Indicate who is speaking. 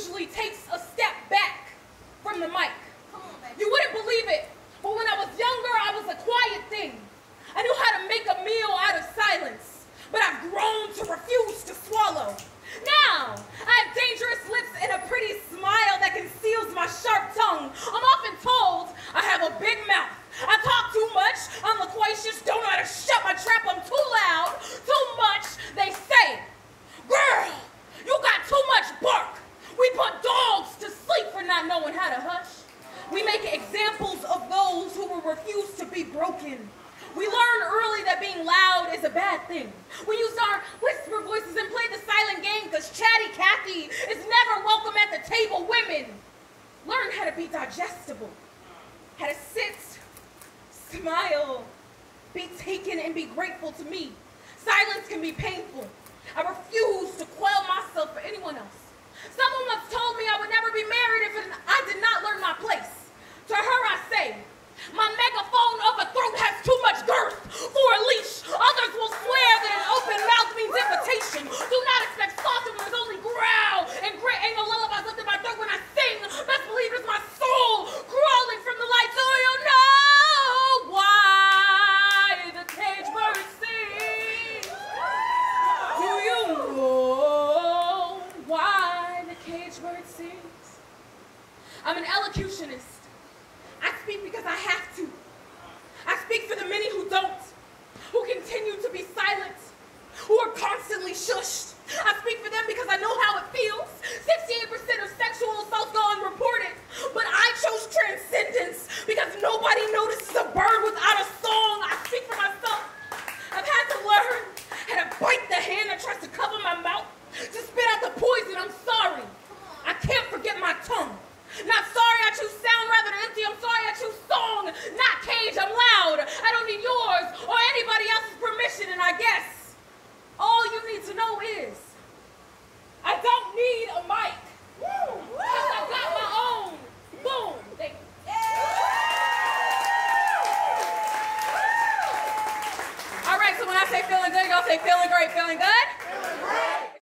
Speaker 1: usually takes a step back from the mic. You wouldn't believe it, but when I was younger, I was a quiet thing. I knew how to make a meal out of silence, but I've grown to refuse to swallow. Now, I have dangerous lips and a pretty smile that conceals my sharp tongue. I'm often told I have a big mouth. I talk too much, I'm loquacious, don't know how to shut my trap, I'm too loud, too much, they say. Girl, you got too much bark. We put dogs to sleep for not knowing how to hush. We make examples of those who will refuse to be broken. We learned early that being loud is a bad thing. We used our whisper voices and played the silent game because Chatty Cathy is never welcome at the table. Women learn how to be digestible, how to sit, smile, be taken, and be grateful to me. Silence can be painful. I refuse to quell myself for anyone else. Someone once told me I would never be married if I did not learn my place. To her I say, my megaphone of a throat has too much girth for a leash. Others will swear that an open mouth means invitation. Do not expect saucy when there's only growl and grit. Ain't no lullabies left in my throat when I sing. Best believe it's my soul crawling from the light. Do you know why the cage bird sings? Do you know why the cage bird sings? I'm an elocutionist. I speak because I have to. I speak for the many who don't, who continue to be silent, who are constantly shushed. I speak for them because I know how it feels. 68% of sexual assaults go unreported, but I chose transcendence because nobody notices a bird without a song. I speak for myself. I've had to learn how to bite the hand that tries to cover my mouth, to spit out the poison. I'm sorry. I can't forget my tongue. Not sorry I choose sound rather than empty. I'm sorry I choose song, not cage. I'm loud. I don't need yours or anybody else's permission. And I guess all you need to know is